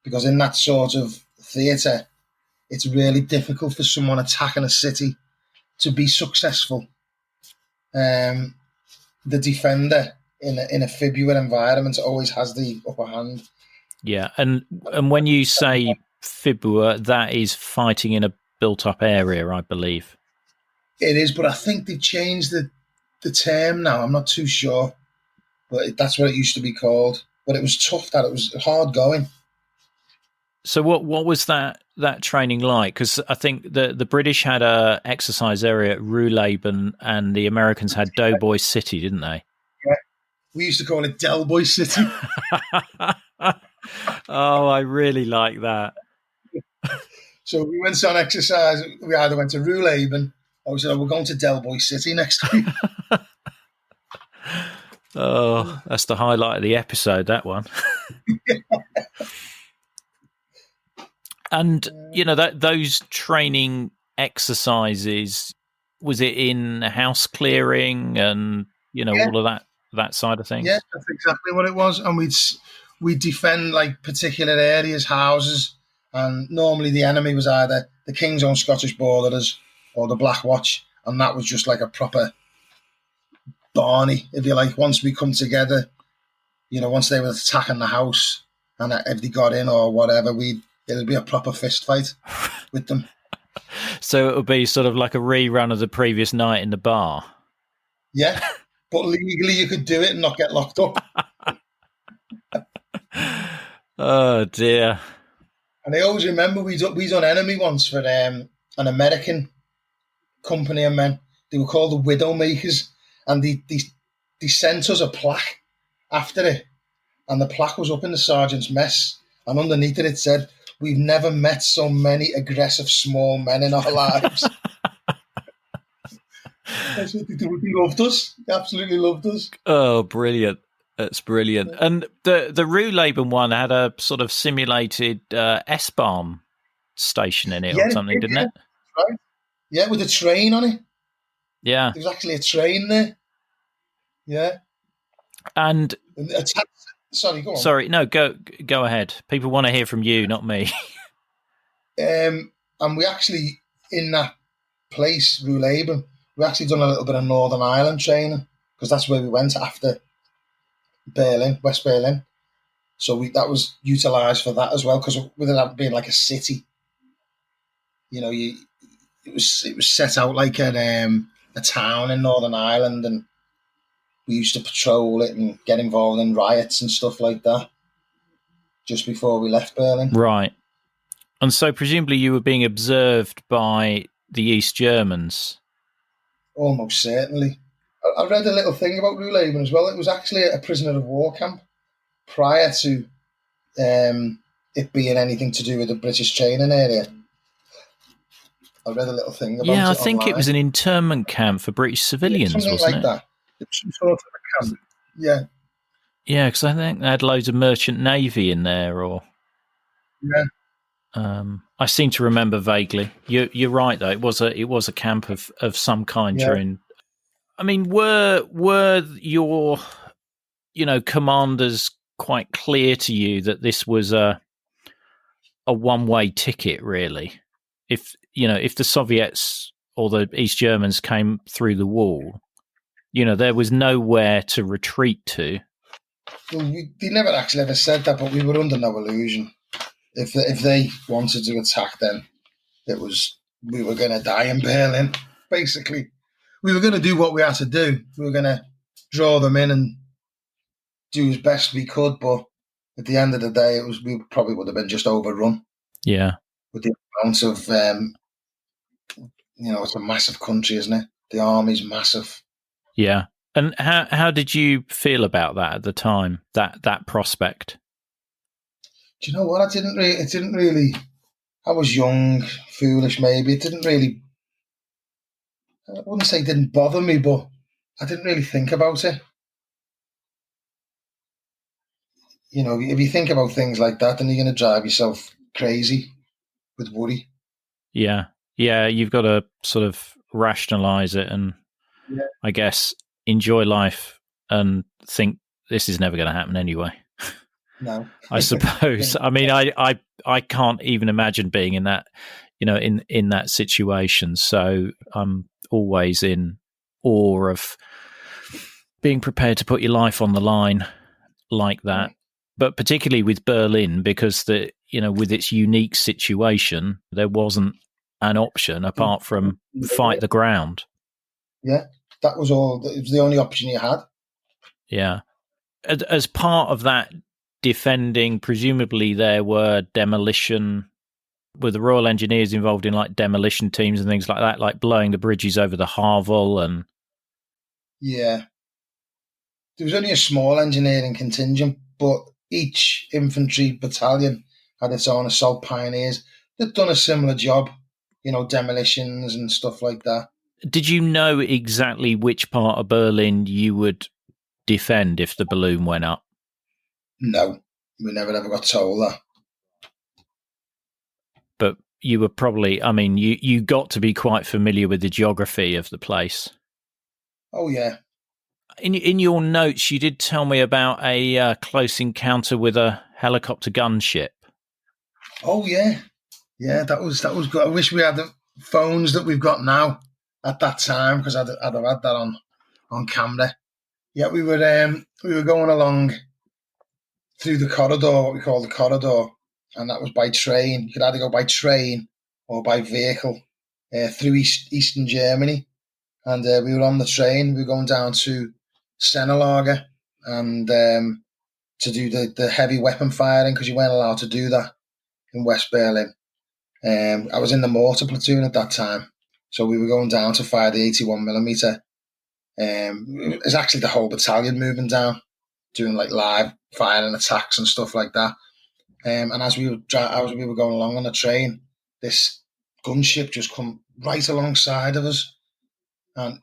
Because in that sort of theatre, it's really difficult for someone attacking a city to be successful. The defender in a fibula environment always has the upper hand. Yeah, and when you say fibula, that is fighting in a built-up area, I believe. It is, but I think they've changed the term now. I'm not too sure, but that's what it used to be called. But it was tough. It was hard going. So what was that training like? Because I think the British had a exercise area at Ruhleben, and the Americans had Dough Boy City, didn't they? Yeah, we used to call it Dough Boy City. Oh, I really like that. So we went on exercise. We either went to Ruhleben, or we said, we're going to Dough Boy City next week. Oh, that's the highlight of the episode, that one. And, those training exercises, was it in house clearing and, all of that side of things? Yeah, that's exactly what it was. And we'd defend like particular areas, houses, and normally the enemy was either the King's Own Scottish Borderers or the Black Watch, and that was just like a proper Barney, if you like. Once we come together, once they were attacking the house, and if they got in or whatever, it'd be a proper fist fight with them. So it would be sort of like a rerun of the previous night in the bar. Yeah, but legally you could do it and not get locked up. Oh dear! And I always remember we done enemy once for an American company of men. They were called the Widowmakers, and they sent us a plaque after it, and the plaque was up in the sergeant's mess, and underneath it said, we've never met so many aggressive small men in our lives. That's what they do. They loved us. They absolutely loved us. Oh, brilliant. That's brilliant. And the Ruhleben one had a sort of simulated S-bomb station in it or something, didn't it? Right. Yeah, with a train on it. Yeah. There was actually a train there. Yeah. And sorry, go on. Sorry, no, go ahead. People want to hear from you, not me. And we actually, in that place, Ruhleben, we actually done a little bit of Northern Ireland training, because that's where we went after Berlin, West Berlin. So that was utilised for that as well, because with it being like a city, you know, it was set out like a town in Northern Ireland, and we used to patrol it and get involved in riots and stuff like that just before we left Berlin. Right. And so presumably you were being observed by the East Germans. Almost certainly. I read a little thing about Ruhleben as well. It was actually a prisoner of war camp prior to it being anything to do with the British training area. I read a little thing about it. Yeah, I think online. it was an internment camp for British civilians, something wasn't like it? that. It was some sort of a camp. Yeah. Yeah, because I think they had loads of merchant navy in there, or yeah. I seem to remember vaguely. You're right though. It was a camp of some kind during. I mean, were your commanders quite clear to you that this was a one-way ticket, really? If the Soviets or the East Germans came through the wall, there was nowhere to retreat to. Well, they never actually ever said that, but we were under no illusion. If they wanted to attack, then we were going to die in Berlin. Basically, we were going to do what we had to do. We were going to draw them in and do as best we could. But at the end of the day, we probably would have been just overrun. Yeah, with the amount of it's a massive country, isn't it? The army's massive. Yeah. And how did you feel about that at the time? That prospect? Do you know what? It didn't really. I was young, foolish, maybe. It didn't really. I wouldn't say it didn't bother me, but I didn't really think about it. If you think about things like that, then you're going to drive yourself crazy with worry. Yeah. You've got to sort of rationalise it and, I guess, enjoy life and think this is never going to happen anyway. No, I suppose. I mean, I can't even imagine being in that, in that situation. So I'm always in awe of being prepared to put your life on the line like that. But particularly with Berlin, because with its unique situation, there wasn't an option apart from fight the ground. Yeah, that was all. It was the only option you had. Yeah. As part of that defending, presumably there were were the Royal Engineers involved in like demolition teams and things like that, like blowing the bridges over the Havel and... Yeah. There was only a small engineering contingent, but each infantry battalion had its own assault pioneers that done a similar job, demolitions and stuff like that. Did you know exactly which part of Berlin you would defend if the balloon went up? No, we never ever got told that. But you were probably, I mean, you got to be quite familiar with the geography of the place. Oh, yeah. In your notes, you did tell me about a close encounter with a helicopter gunship. Oh, yeah. Yeah, that was good. I wish we had the phones that we've got now at that time, because I'd have had that on camera. Yeah, we were going along through the corridor, what we call the corridor, and that was by train. You could either go by train or by vehicle through Eastern Germany. And we were on the train. We were going down to Sennelager and to do the heavy weapon firing, because you weren't allowed to do that in West Berlin. I was in the mortar platoon at that time, so we were going down to fire the 81mm. It was actually the whole battalion moving down, doing like live firing attacks and stuff like that. And as we were going along on the train, this gunship just come right alongside of us, and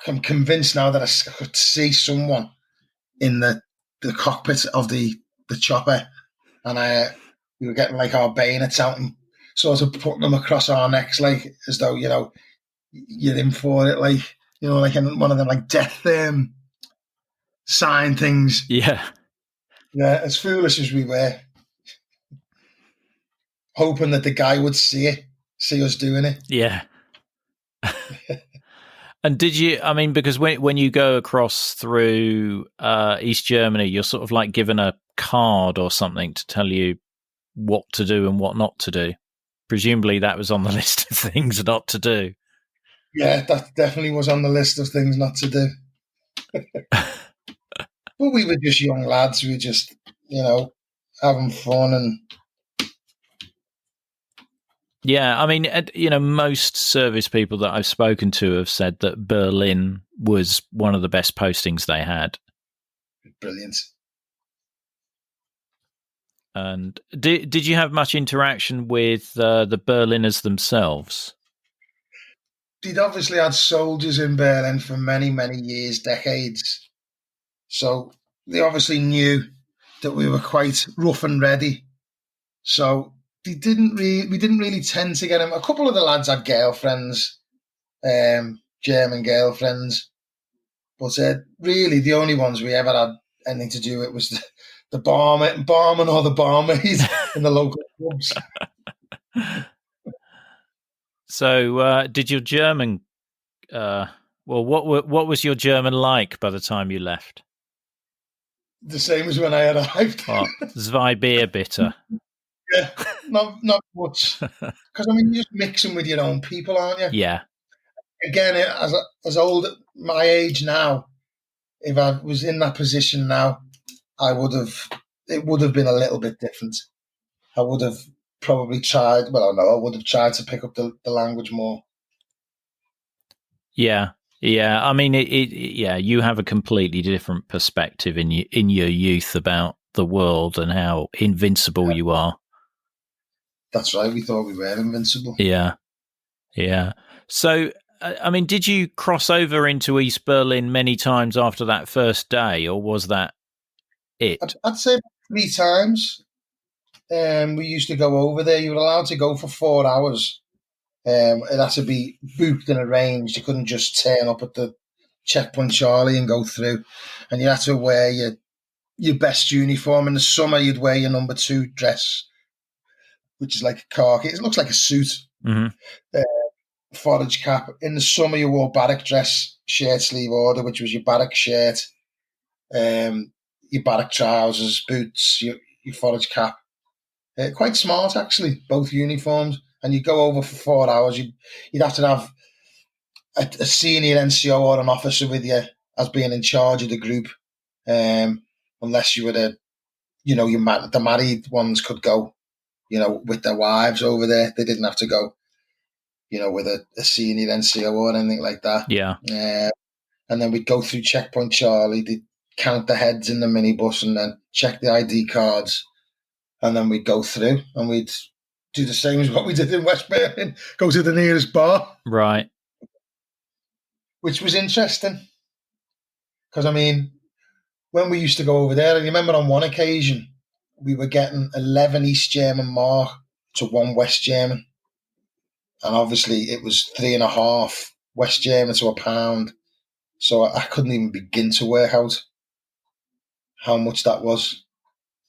I'm convinced now that I could see someone in the cockpit of the chopper, and we were getting like our bayonets out and sort of putting them across our necks, like as though you're in for it, like like in one of them like death sign things. Yeah. Yeah, as foolish as we were, hoping that the guy would see us doing it. Yeah. And did you, I mean, because when you go across through East Germany, you're sort of like given a card or something to tell you what to do and what not to do. Presumably that was on the list of things not to do. Yeah, that definitely was on the list of things not to do. But we were just young lads. We were just, having fun. And yeah, I mean, most service people that I've spoken to have said that Berlin was one of the best postings they had. Brilliant. And did you have much interaction with the Berliners themselves? They'd obviously had soldiers in Berlin for many, many years, decades. So they obviously knew that we were quite rough and ready. So we didn't really tend to get them. A couple of the lads had girlfriends, German girlfriends, but really the only ones we ever had anything to do with was the barman or the barmaid in the local pubs. So, did your German? What was your German like by the time you left? The same as when I arrived. Zwei Bier bitter. Yeah, not much. Because I mean, you're just mixing with your own people, aren't you? Yeah. Again, as old my age now, if I was in that position now, it would have been a little bit different. I would have probably tried. Well, no, I would have tried to pick up the language more. Yeah. Yeah, I mean, you have a completely different perspective in your youth about the world and how invincible you are. That's right. We thought we were invincible. Yeah, yeah. So, I mean, did you cross over into East Berlin many times after that first day, or was that it? I'd say 3 times. We used to go over there. You were allowed to go for 4 hours. It had to be booked and arranged. You couldn't just turn up at the checkpoint Charlie and go through. And you had to wear your best uniform. In the summer, you'd wear your number 2 dress, which is like a khaki. It looks like a suit. Mm-hmm. Forage cap. In the summer, you wore barrack dress, shirt sleeve order, which was your barrack shirt, your barrack trousers, boots, your forage cap. Quite smart, actually, both uniforms. And you go over for 4 hours. You'd have to have a senior NCO or an officer with you as being in charge of the group, unless you were the married ones could go, with their wives over there. They didn't have to go, with a senior NCO or anything like that. Yeah. And then we'd go through checkpoint Charlie. They'd count the heads in the minibus and then check the ID cards. And then we'd go through and we'd do the same as what we did in West Berlin, go to the nearest bar. Right. Which was interesting. Because, I mean, when we used to go over there, I remember on one occasion, we were getting 11 East German mark to 1 West German. And obviously it was 3.5 West German to £1. So I couldn't even begin to work out how much that was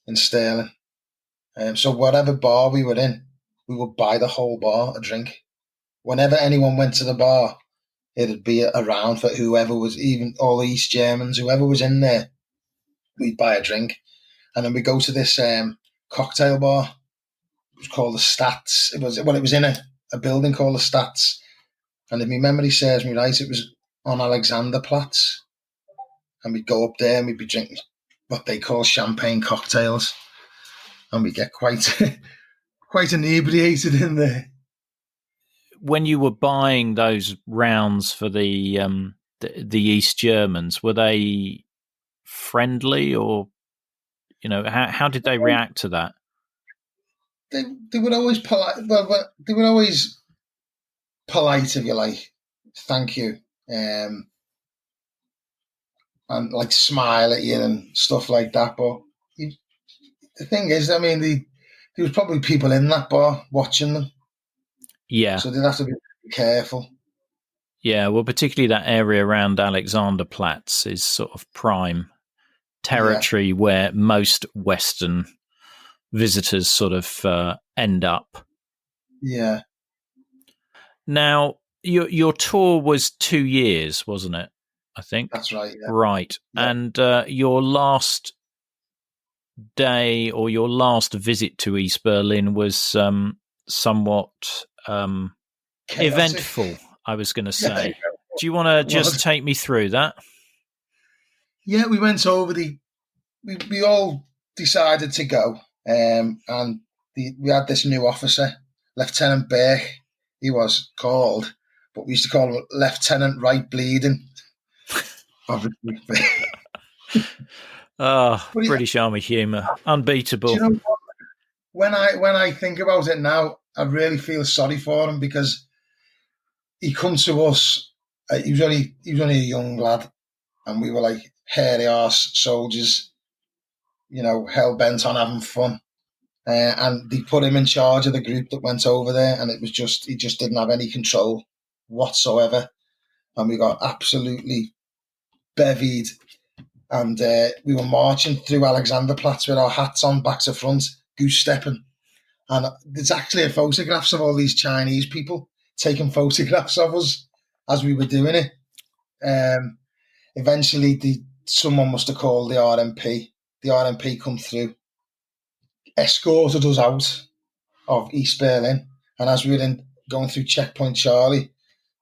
in sterling. So whatever bar we were in, we would buy the whole bar a drink. Whenever anyone went to the bar, it'd be around for whoever was, even all the East Germans, whoever was in there, we'd buy a drink. And then we go to this cocktail bar. It was called the Stats. It was in a building called the Stats. And if my memory serves me right, it was on Alexanderplatz. And we'd go up there and we'd be drinking what they call champagne cocktails. And we'd get quite inebriated in there. When you were buying those rounds for the East Germans, were they friendly, or how did they react to that? they were always polite. Well, they were always polite, if you like. Thank you, and like smile at you and stuff like that. But the thing is, I mean, there was probably people in that bar watching them, Yeah. so they'd have to be careful. Yeah, well, particularly that area around Alexanderplatz is sort of prime territory where most Western visitors sort of end up. Yeah. Now, your tour was 2 years, wasn't it? I think That's right. Yeah. Right, Yeah. and your last day or your last visit to East Berlin was somewhat eventful, I was going to say. Yeah, Do you want to just take me through that? Yeah, we went over we all decided to go, and we had this new officer, Lieutenant Burke, he was called, but we used to call him Lieutenant Right Bleeding. Obviously. British Army humour, unbeatable. Do you know what? When I think about it now, I really feel sorry for him because he come to us. He was only a young lad, and we were like hairy arse soldiers, hell bent on having fun. And they put him in charge of the group that went over there, and it was he just didn't have any control whatsoever, and we got absolutely bevied. And we were marching through Alexanderplatz with our hats on, back to front, goose stepping. And there's actually photographs of all these Chinese people taking photographs of us as we were doing it. Eventually, someone must have called the RMP. The RMP come through, escorted us out of East Berlin. And as we were going through Checkpoint Charlie,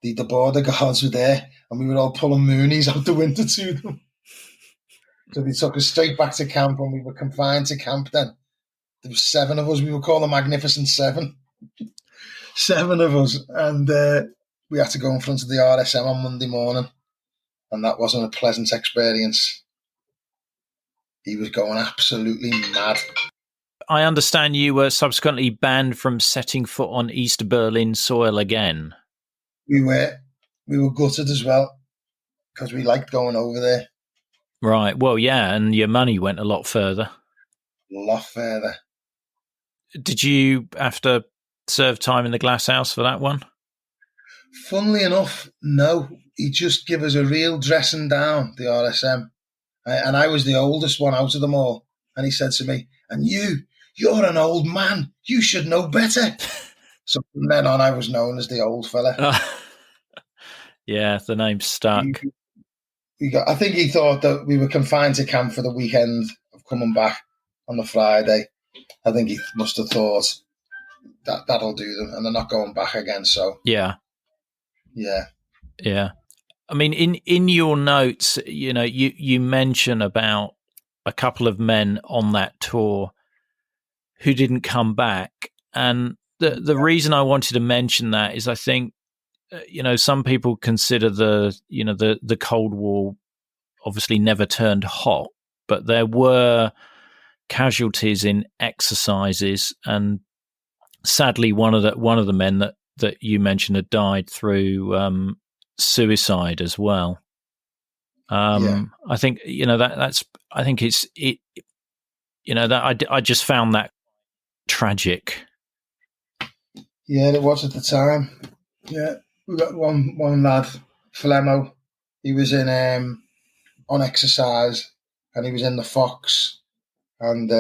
the border guards were there, and we were all pulling moonies out the window to them. So they took us straight back to camp, and we were confined to camp then. There were 7 of us. We were called the Magnificent Seven. 7 of us. And we had to go in front of the RSM on Monday morning. And that wasn't a pleasant experience. He was going absolutely mad. I understand you were subsequently banned from setting foot on East Berlin soil again. We were gutted as well, because we liked going over there. Right. Well, yeah, and your money went a lot further. A lot further. Did you have to serve time in the glass house for that one? Funnily enough, no. He just gave us a real dressing down, the RSM. And I was the oldest one out of them all. And he said to me, "And you're an old man. You should know better." So from then on, I was known as the old fella. Yeah, the name stuck. I think he thought that we were confined to camp for the weekend of coming back on the Friday. I think he must have thought that'll do them, and they're not going back again. So yeah. I mean, in your notes, you mention about a couple of men on that tour who didn't come back, and the reason I wanted to mention that is I think some people consider the Cold War obviously never turned hot, but there were casualties in exercises, and sadly one of the men that you mentioned had died through suicide as well. I think that's I think I just found that tragic. Yeah, it was at the time. Yeah, we got one lad, Fleming. He was in on exercise, and he was in the Fox, and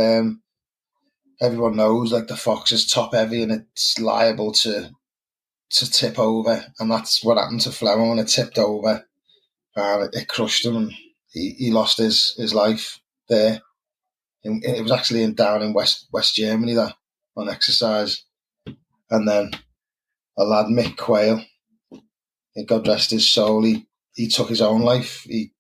everyone knows like the Fox is top heavy and it's liable to tip over, and that's what happened to Fleming when it tipped over, and it crushed him, and he lost his life there. It was actually down in West Germany that on exercise, and then a lad, Mick Quayle, God rest his soul, he took his own life. He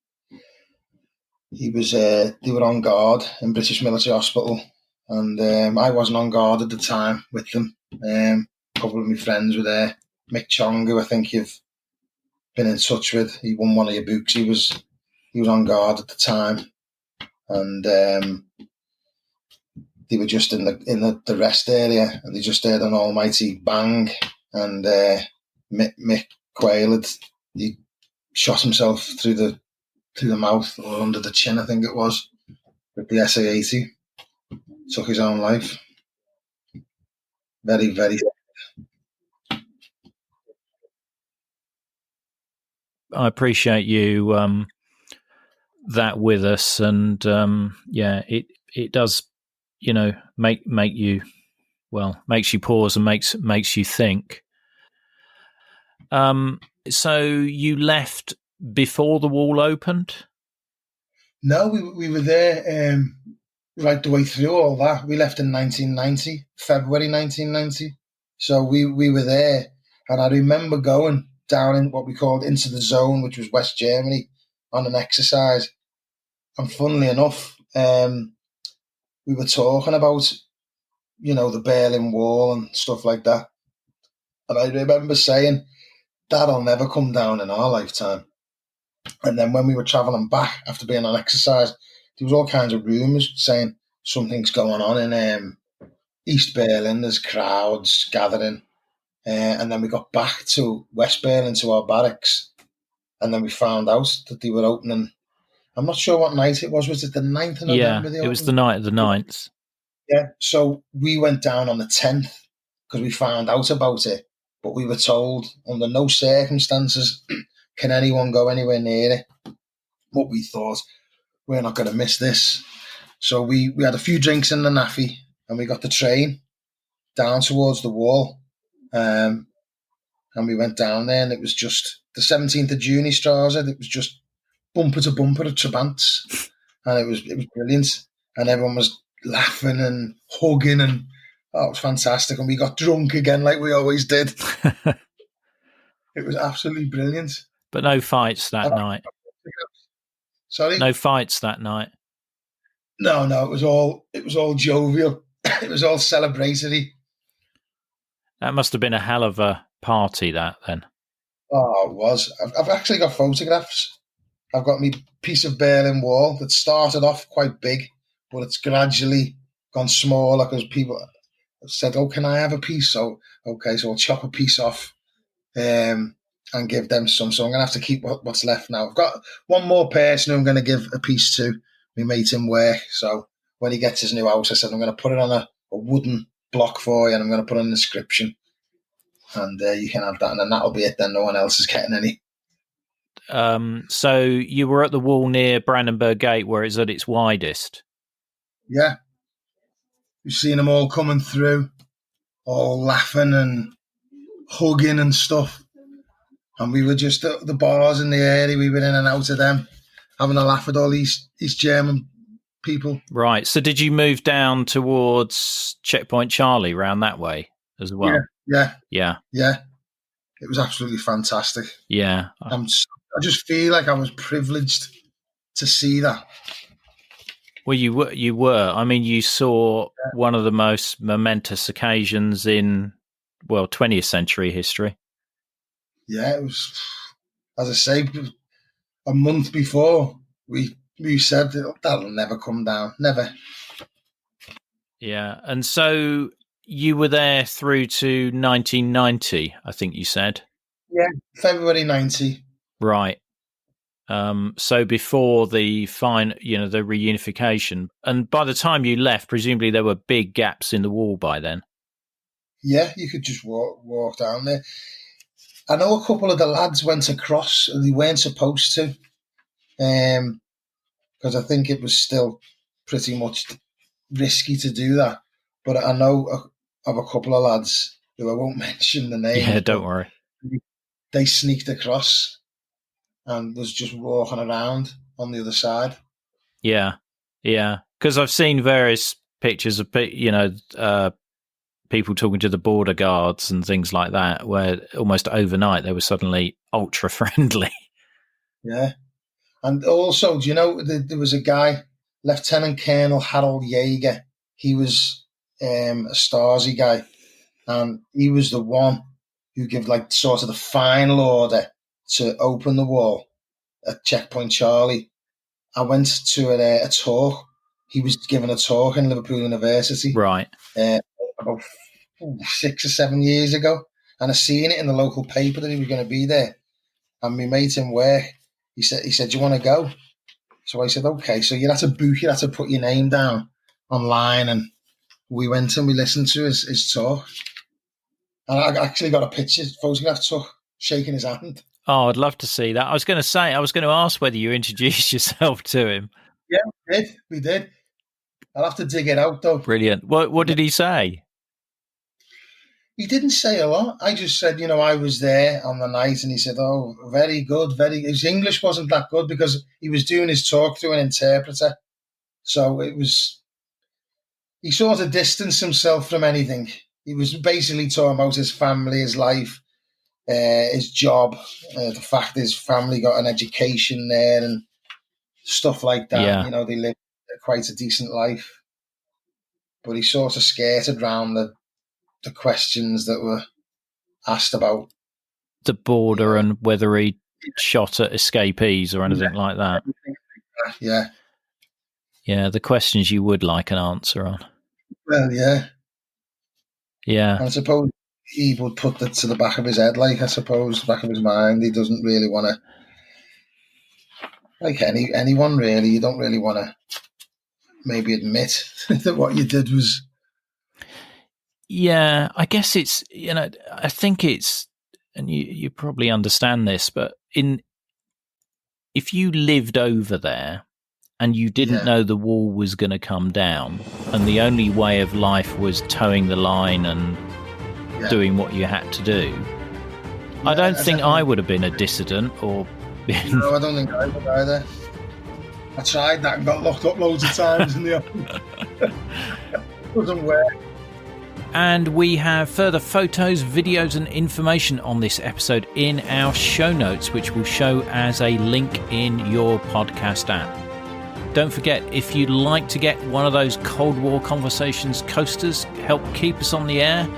was they were on guard in British Military Hospital, and I wasn't on guard at the time with them. A couple of my friends were there. Mick Chong, who I think you've been in touch with, he won one of your books. He was on guard at the time, and they were just in the rest area, and they just heard an almighty bang, and Mick Quayle he shot himself through the mouth or under the chin, I think it was, with the SA-80. Took his own life. Very, very. I appreciate you that with us, and it does, make you, makes you pause and makes you think. So you left before the wall opened? No, we were there right the way through all that. We left in 1990, February 1990. So we were there, and I remember going down in what we called into the zone, which was West Germany, on an exercise. And funnily enough, we were talking about, the Berlin Wall and stuff like that. And I remember saying, that'll never come down in our lifetime. And then when we were travelling back after being on exercise, there was all kinds of rumours saying something's going on in East Berlin. There's crowds gathering. And then we got back to West Berlin to our barracks. And then we found out that they were opening. I'm not sure what night it was. Was it the 9th of November? Yeah, it was the night of the 9th. Yeah, so we went down on the 10th because we found out about it. But we were told under no circumstances can anyone go anywhere near it. What we thought, we're not going to miss this. So we had a few drinks in the naffy, and we got the train down towards the wall. And we went down there, and it was just the 17th of June, Strasse. It was just bumper to bumper of Trabants. And it was brilliant. And everyone was laughing and hugging, and it was fantastic. And we got drunk again like we always did. It was absolutely brilliant. But no fights that night. Sorry? No fights that night. No, it was all jovial. It was all celebratory. That must have been a hell of a party, that, then. Oh, it was. I've actually got photographs. I've got my piece of Berlin Wall that started off quite big, but it's gradually gone smaller because people said, "Oh, can I have a piece?" So, okay, so I'll chop a piece off and give them some. So I'm going to have to keep what's left now. I've got one more person who I'm going to give a piece to. We made him work. So when he gets his new house, I said, I'm going to put it on a wooden block for you, and I'm going to put an inscription. And you can have that, and then that'll be it. Then no one else is getting any. So you were at the wall near Brandenburg Gate where it's at its widest. Yeah. You've seen them all coming through, all laughing and hugging and stuff. And we were just at the bars in the area. We were in and out of them, having a laugh with all these German people. Right. So did you move down towards Checkpoint Charlie round that way as well? Yeah. Yeah. It was absolutely fantastic. Yeah. I just feel like I was privileged to see that. Well, you were. I mean, you saw one of the most momentous occasions in, 20th century history. Yeah, it was, as I say, a month before we said that'll never come down. Never. Yeah. And so you were there through to 1990, I think you said. Yeah, February 90. Right. So before the the reunification, and by the time you left, presumably there were big gaps in the wall by then. Yeah, you could just walk down there. I know a couple of the lads went across, and they weren't supposed to, because I think it was still pretty much risky to do that. But I know of a couple of lads who I won't mention the name. Yeah, don't worry. They sneaked across and was just walking around on the other side. Yeah. Because I've seen various pictures of people talking to the border guards and things like that, where almost overnight they were suddenly ultra friendly. Yeah. And also, do you know, there was a guy, Lieutenant Colonel Harold Jaeger. He was a Stasi guy, and he was the one who gave sort of the final order to open the wall at Checkpoint Charlie. I went to a talk he was giving a talk in Liverpool University Right. about 6 or 7 years ago, and I seen it in the local paper that he was going to be there. And my mate in work, he said, "Do you want to go?" So I said, "Okay." So you had to book, you had to put your name down online, and we went and we listened to his talk. And I actually got a photograph took, shaking his hand. Oh, I'd love to see that. I was going to ask whether you introduced yourself to him. Yeah, we did. I'll have to dig it out though. Brilliant. What did he say? He didn't say a lot. I just said, I was there on the night, and he said, "Oh, very good, very." His English wasn't that good because he was doing his talk through an interpreter, so he sort of distanced himself from anything. He was basically talking about his family, his life, his job, the fact his family got an education there and stuff like that. Yeah. They lived quite a decent life, but he sort of skirted around the questions that were asked about the border and whether he shot at escapees or anything like that. Yeah. Yeah, the questions you would like an answer on. Well, yeah. Yeah. And I suppose he would put that to the back of his head, back of his mind. He doesn't really want to, like anyone really, you don't really want to maybe admit that what you did was... Yeah, I guess it's, I think it's, and you probably understand this, but if you lived over there and you didn't know the wall was going to come down and the only way of life was towing the line and doing what you had to do, I don't think I would have been a dissident or been... No, I don't think I would either. I tried that and got locked up loads of times in the office. It doesn't work. And we have further photos, videos and information on this episode in our show notes, which will show as a link in your podcast app. Don't forget, if you'd like to get one of those Cold War Conversations coasters, help keep us on the air,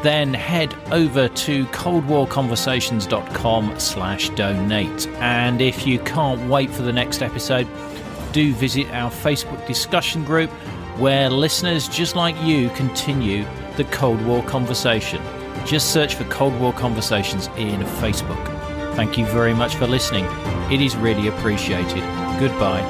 then head over to coldwarconversations.com/donate. And if you can't wait for the next episode, do visit our Facebook discussion group where listeners just like you continue the Cold War conversation. Just search for Cold War Conversations in Facebook. Thank you very much for listening. It is really appreciated. Goodbye.